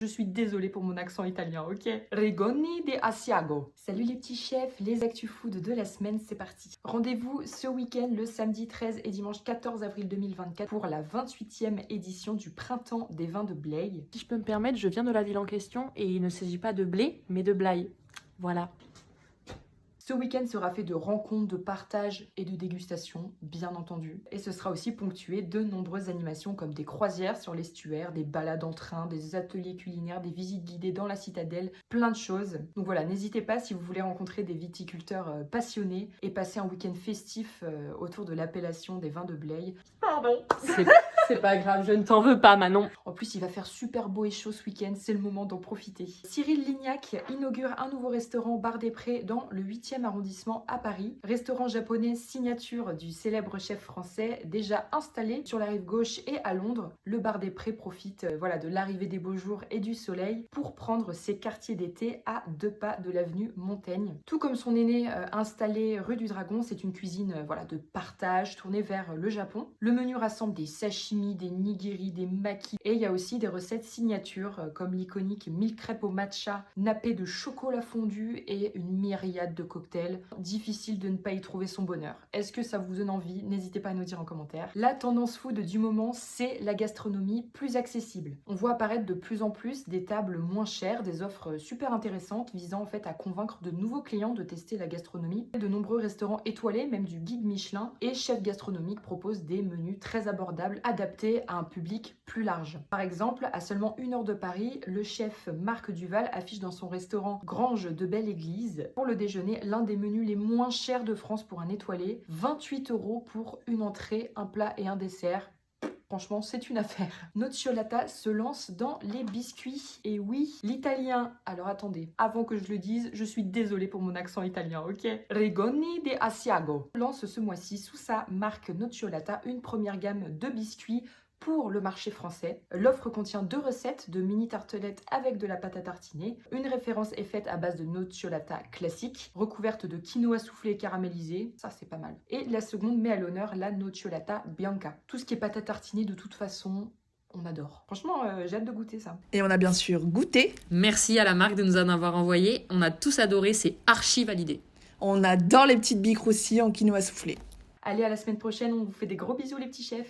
Je suis désolée pour mon accent italien, ok? Rigoni de Asiago. Salut les petits chefs, les actus food de la semaine, c'est parti. Rendez-vous ce week-end, le samedi 13 et dimanche 14 avril 2024 pour la 28e édition du Printemps des vins de Blaye. Si je peux me permettre, je viens de la ville en question et il ne s'agit pas de blé, mais de Blaye. Voilà. Ce week-end sera fait de rencontres, de partage et de dégustation, bien entendu. Et ce sera aussi ponctué de nombreuses animations comme des croisières sur l'estuaire, des balades en train, des ateliers culinaires, des visites guidées dans la citadelle, plein de choses. Donc voilà, n'hésitez pas si vous voulez rencontrer des viticulteurs passionnés et passer un week-end festif autour de l'appellation des vins de Blaye. Pardon. C'est pas grave, je ne t'en veux pas, Manon. En plus, il va faire super beau et chaud ce week-end, c'est le moment d'en profiter. Cyril Lignac inaugure un nouveau restaurant Bar des Prés dans le 8e arrondissement à Paris. Restaurant japonais signature du célèbre chef français, déjà installé sur la rive gauche et à Londres. Le Bar des Prés profite de l'arrivée des beaux jours et du soleil pour prendre ses quartiers d'été à 2 pas de l'avenue Montaigne. Tout comme son aîné installé rue du Dragon, c'est une cuisine de partage tournée vers le Japon. Le menu rassemble des sashimi, des nigiri, des maki et il y a aussi des recettes signatures comme l'iconique mille crêpes au matcha, nappé de chocolat fondu et une myriade de cocktails. Difficile de ne pas y trouver son bonheur. Est-ce que ça vous donne envie? N'hésitez pas à nous dire en commentaire. La tendance food du moment, c'est la gastronomie plus accessible. On voit apparaître de plus en plus des tables moins chères, des offres super intéressantes visant en fait à convaincre de nouveaux clients de tester la gastronomie. De nombreux restaurants étoilés, même du guide Michelin et chefs gastronomiques proposent des menus très abordables, adaptés à un public plus large. Par exemple, à seulement 1 heure de Paris, le chef Marc Duval affiche dans son restaurant Grange de Belle-Église pour le déjeuner l'un des menus les moins chers de France pour un étoilé, 28 € pour une entrée, un plat et un dessert. Franchement, c'est une affaire. Nocciolata se lance dans les biscuits. Et oui, l'italien. Alors attendez, avant que je le dise, je suis désolée pour mon accent italien, ok? Rigoni de Asiago lance ce mois-ci sous sa marque Nocciolata une première gamme de biscuits pour le marché français. L'offre contient 2 recettes de mini tartelettes avec de la pâte à tartiner. Une référence est faite à base de nocciolata classique, recouverte de quinoa soufflé et caramélisé. Ça, c'est pas mal. Et la seconde met à l'honneur la nocciolata bianca. Tout ce qui est pâte à tartiner, de toute façon, on adore. Franchement, j'ai hâte de goûter ça. Et on a bien sûr goûté. Merci à la marque de nous en avoir envoyé. On a tous adoré, c'est archi validé. On adore les petites billes croustilles en quinoa soufflé. Allez, à la semaine prochaine, on vous fait des gros bisous les petits chefs.